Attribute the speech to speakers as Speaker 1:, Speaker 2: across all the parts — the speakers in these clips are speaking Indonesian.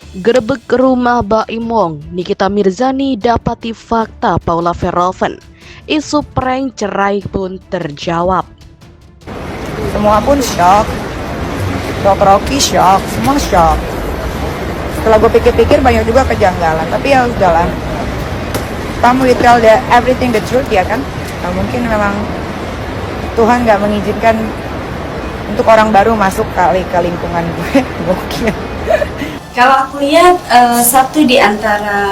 Speaker 1: Gerebek rumah Baim Wong, Nikita Mirzani dapati fakta Paula Verhoeven. Isu prank cerai pun terjawab.
Speaker 2: Semua pun shock, Rocky shock, semua shock. Setelah gue pikir-pikir banyak juga kejanggalan, tapi ya udahlah. Kamu tell everything the truth ya kan? Nah, mungkin memang Tuhan gak mengizinkan untuk orang baru masuk kali ke lingkungan gue, mungkin.
Speaker 3: Kalau aku lihat satu di antara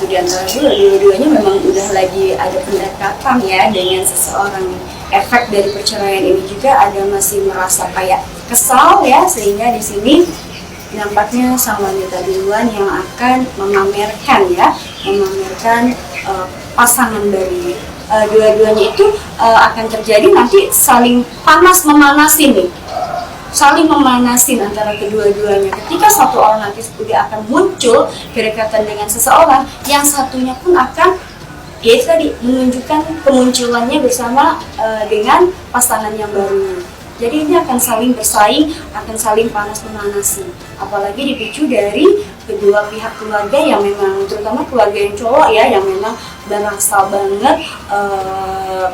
Speaker 3: dua-duanya memang udah lagi ada pendekatan ya dengan seseorang. Efek dari perceraian ini juga ada masih merasa kayak kesal ya, sehingga di sini nampaknya sang wanita duluan yang akan memamerkan pasangan dari dua-duanya itu akan terjadi nanti saling panas-memanasin nih. Saling memanasin antara kedua-duanya. Ketika satu orang nanti sudah akan muncul kedekatan dengan seseorang, yang satunya pun akan tadi menunjukkan kemunculannya bersama dengan pasangan yang barunya. Jadi ini akan saling bersaing, akan saling panas memanasi. Apalagi dipicu dari kedua pihak keluarga yang memang, terutama keluarga yang cowok ya, yang memang berasa banget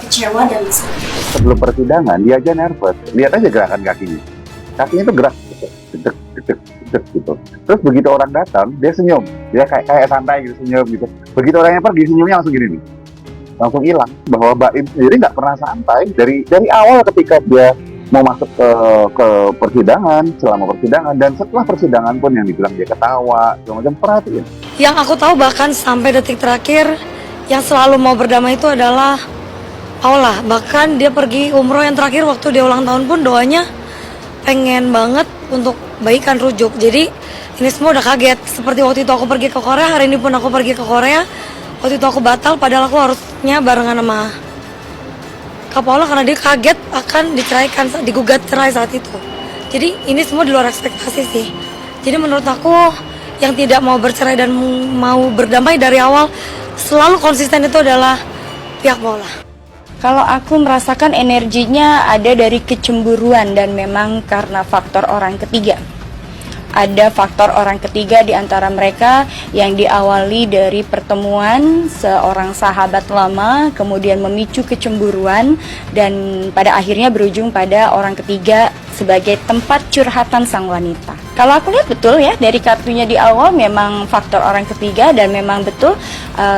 Speaker 3: kecewa dan sakit.
Speaker 4: Sebelum persidangan dia aja nervous, lihat aja gerakan kakinya itu gerak gitu. Terus begitu orang datang dia senyum, dia kayak santai gitu, senyum gitu. Begitu orangnya pergi, senyumnya langsung gini nih, langsung hilang. Bahwa Baim sendiri nggak pernah santai dari awal ketika dia mau masuk ke persidangan, selama persidangan dan setelah persidangan pun yang dibilang dia ketawa, segala macam, perhatiin.
Speaker 5: Yang aku tahu bahkan sampai detik terakhir yang selalu mau berdamai itu adalah Paula. Bahkan dia pergi umroh yang terakhir waktu dia ulang tahun pun doanya pengen banget untuk baikan rujuk. Jadi ini semua udah kaget. Seperti waktu itu aku pergi ke Korea, hari ini pun aku pergi ke Korea. Waktu itu aku batal padahal aku harusnya barengan sama Kak Paula karena dia kaget akan diceraikan, digugat cerai saat itu. Jadi ini semua di luar ekspektasi sih. Jadi menurut aku yang tidak mau bercerai dan mau berdamai dari awal selalu konsisten itu adalah pihak Paula.
Speaker 6: Kalau aku merasakan energinya ada dari kecemburuan dan memang karena faktor orang ketiga. Ada faktor orang ketiga di antara mereka yang diawali dari pertemuan seorang sahabat lama, kemudian memicu kecemburuan dan pada akhirnya berujung pada orang ketiga sebagai tempat curhatan sang wanita. Kalau aku lihat betul ya, dari kartunya di awal memang faktor orang ketiga dan memang betul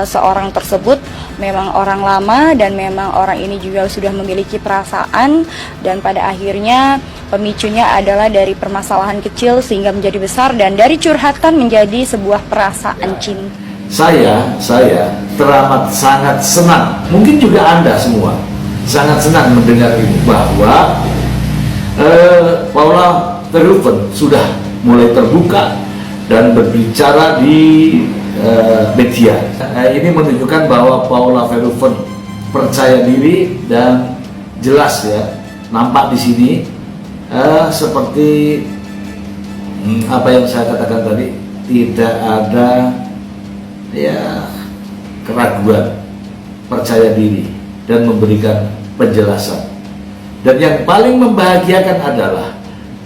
Speaker 6: seorang tersebut memang orang lama dan memang orang ini juga sudah memiliki perasaan dan pada akhirnya pemicunya adalah dari permasalahan kecil sehingga menjadi besar dan dari curhatan menjadi sebuah perasaan cinta.
Speaker 7: Saya teramat sangat senang, mungkin juga Anda semua sangat senang mendengar ini bahwa Paula Verhoeven sudah mulai terbuka dan berbicara di media. Ini menunjukkan bahwa Paula Verhoeven percaya diri dan jelas ya, nampak di sini seperti apa yang saya katakan tadi, tidak ada ya keraguan, percaya diri dan memberikan penjelasan. Dan yang paling membahagiakan adalah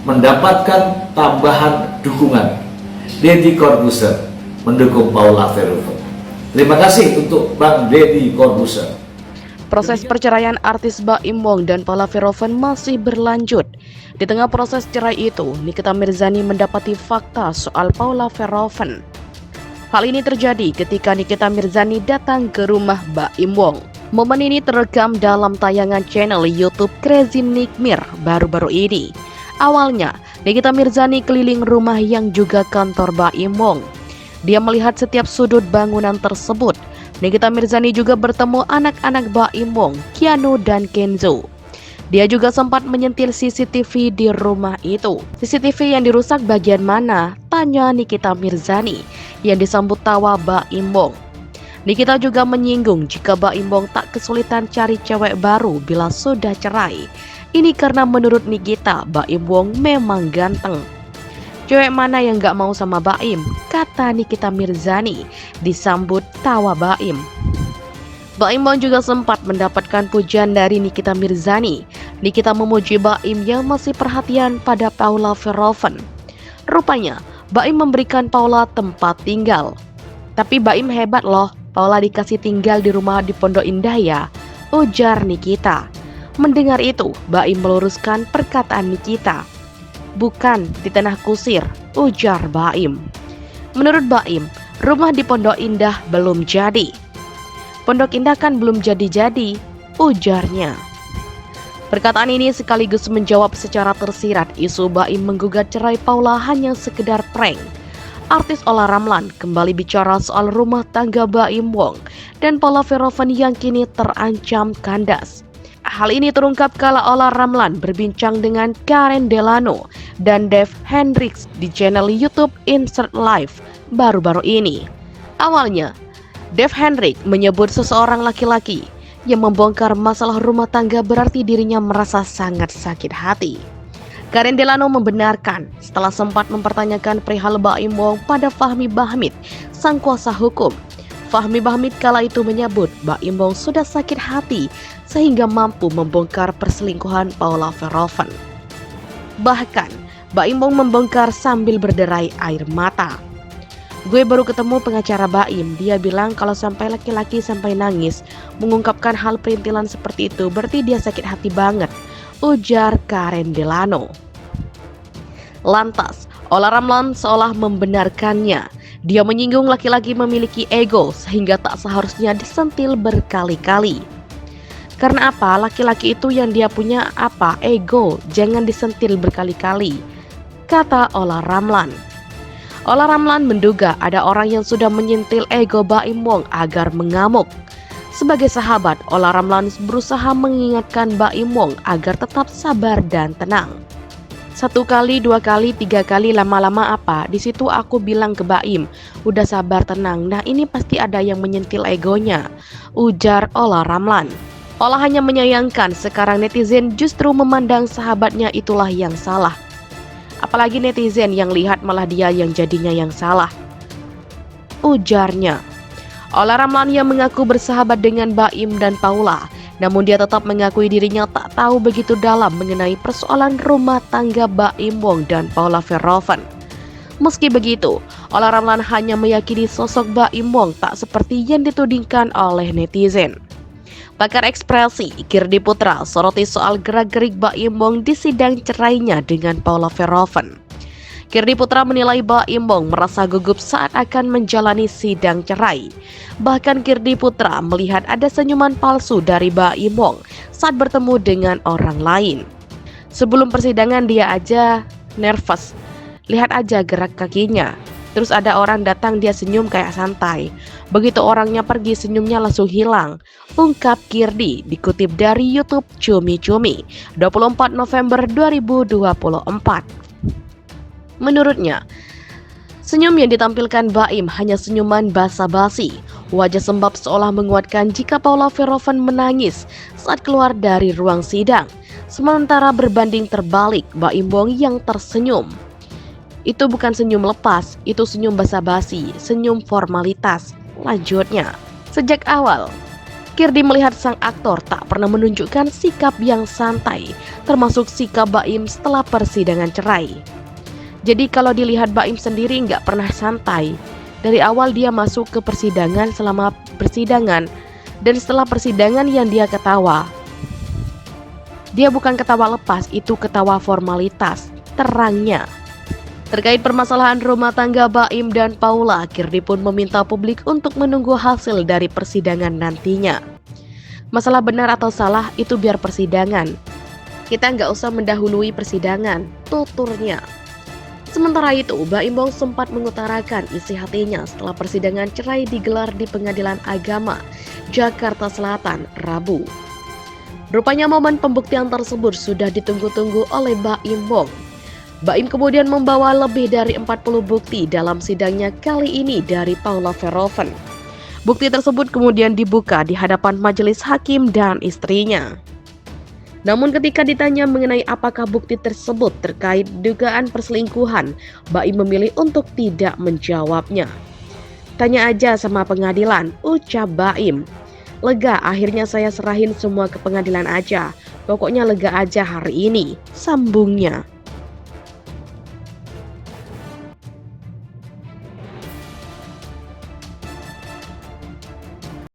Speaker 7: mendapatkan tambahan dukungan. Deddy Corbuzier mendukung Paula Verhoeven. Terima kasih untuk Bang Deddy Corbuzier.
Speaker 1: Proses perceraian artis Baim Wong dan Paula Verhoeven masih berlanjut. Di tengah proses cerai itu, Nikita Mirzani mendapati fakta soal Paula Verhoeven. Hal ini terjadi ketika Nikita Mirzani datang ke rumah Baim Wong. Momen ini terekam dalam tayangan channel YouTube Crazy Nick Mir baru-baru ini. Awalnya, Nikita Mirzani keliling rumah yang juga kantor Baim Wong. Dia melihat setiap sudut bangunan tersebut. Nikita Mirzani juga bertemu anak-anak Baim Wong, Keanu dan Kenzo. Dia juga sempat menyentil CCTV di rumah itu. CCTV yang dirusak bagian mana? Tanya Nikita Mirzani, yang disambut tawa Baim Wong. Nikita juga menyinggung jika Baim Wong tak kesulitan cari cewek baru bila sudah cerai. Ini karena menurut Nikita, Baim Wong memang ganteng. Cewek mana yang gak mau sama Baim? Kata Nikita Mirzani, disambut tawa Baim. Baim Wong juga sempat mendapatkan pujian dari Nikita Mirzani. Nikita memuji Baim yang masih perhatian pada Paula Verhoeven. Rupanya, Baim memberikan Paula tempat tinggal. Tapi Baim hebat loh, Paula dikasih tinggal di rumah di Pondok Indah ya, ujar Nikita. Mendengar itu, Baim meluruskan perkataan Nikita. Bukan di Tanah Kusir, ujar Baim. Menurut Baim, rumah di Pondok Indah belum jadi. Pondok Indah kan belum jadi-jadi, ujarnya. Perkataan ini sekaligus menjawab secara tersirat isu Baim menggugat cerai Paula hanya sekedar prank. Artis Olla Ramlan kembali bicara soal rumah tangga Baim Wong dan Paula Verhoeven yang kini terancam kandas. Hal ini terungkap kala Olla Ramlan berbincang dengan Karen Delano dan Dave Hendricks di channel YouTube Insert Live baru-baru ini. Awalnya, Dave Hendricks menyebut seseorang laki-laki yang membongkar masalah rumah tangga berarti dirinya merasa sangat sakit hati. Karen Delano membenarkan setelah sempat mempertanyakan perihal Baim Wong pada Fahmi Bahmit, sang kuasa hukum. Fahmi Bahmit kala itu menyebut Baim Wong sudah sakit hati sehingga mampu membongkar perselingkuhan Paula Verhoeven. Bahkan, Baim Wong membongkar sambil berderai air mata. Gue baru ketemu pengacara Baim, dia bilang kalau sampai laki-laki sampai nangis mengungkapkan hal perintilan seperti itu berarti dia sakit hati banget, ujar Karen Delano. Lantas, Olla Ramlan seolah membenarkannya. Dia menyinggung laki-laki memiliki ego sehingga tak seharusnya disentil berkali-kali. Karena apa? Laki-laki itu yang dia punya apa? Ego, jangan disentil berkali-kali, kata Olla Ramlan. Olla Ramlan menduga ada orang yang sudah menyentil ego Baim Wong agar mengamuk. Sebagai sahabat, Olla Ramlan berusaha mengingatkan Baim Wong agar tetap sabar dan tenang. 1 kali, 2 kali, 3 kali, lama-lama apa? Di situ aku bilang ke Baim, udah sabar tenang. Nah ini pasti ada yang menyentil egonya, ujar Olla Ramlan. Olla hanya menyayangkan sekarang netizen justru memandang sahabatnya itulah yang salah. Apalagi netizen yang lihat malah dia yang jadinya yang salah, ujarnya. Olla Ramlan yang mengaku bersahabat dengan Baim dan Paula, namun dia tetap mengakui dirinya tak tahu begitu dalam mengenai persoalan rumah tangga Baim Wong dan Paula Verhoeven. Meski begitu, Olla Ramlan hanya meyakini sosok Baim Wong tak seperti yang ditudingkan oleh netizen. Pakar ekspresi Kirdi Putra soroti soal gerak-gerik Baim Wong di sidang cerainya dengan Paula Verhoeven. Kirdi Putra menilai Baim Wong merasa gugup saat akan menjalani sidang cerai. Bahkan Kirdi Putra melihat ada senyuman palsu dari Baim Wong saat bertemu dengan orang lain. Sebelum persidangan dia aja nervous, lihat aja gerak kakinya. Terus ada orang datang dia senyum kayak santai. Begitu orangnya pergi senyumnya langsung hilang, ungkap Kirdi dikutip dari YouTube Cumi Cumi 24 November 2024. Menurutnya, senyum yang ditampilkan Baim hanya senyuman basa-basi. Wajah sembab seolah menguatkan jika Paula Verhoeven menangis saat keluar dari ruang sidang. Sementara berbanding terbalik Baim Wong yang tersenyum. Itu bukan senyum lepas, itu senyum basa-basi, senyum formalitas. Lanjutnya, sejak awal, Kirdi melihat sang aktor tak pernah menunjukkan sikap yang santai, termasuk sikap Baim setelah persidangan cerai. Jadi kalau dilihat Baim sendiri nggak pernah santai. Dari awal dia masuk ke persidangan selama persidangan, dan setelah persidangan yang dia ketawa. Dia bukan ketawa lepas, itu ketawa formalitas, terangnya. Terkait permasalahan rumah tangga Baim dan Paula, Kirdi pun meminta publik untuk menunggu hasil dari persidangan nantinya. Masalah benar atau salah itu biar persidangan. Kita nggak usah mendahului persidangan, tuturnya. Sementara itu, Baim Wong sempat mengutarakan isi hatinya setelah persidangan cerai digelar di Pengadilan Agama, Jakarta Selatan, Rabu. Rupanya momen pembuktian tersebut sudah ditunggu-tunggu oleh Baim Wong. Baim kemudian membawa lebih dari 40 bukti dalam sidangnya kali ini dari Paula Verhoeven. Bukti tersebut kemudian dibuka di hadapan majelis hakim dan istrinya. Namun ketika ditanya mengenai apakah bukti tersebut terkait dugaan perselingkuhan, Baim memilih untuk tidak menjawabnya. Tanya aja sama pengadilan, ucap Baim. Lega, akhirnya saya serahin semua ke pengadilan aja. Pokoknya lega aja hari ini, sambungnya.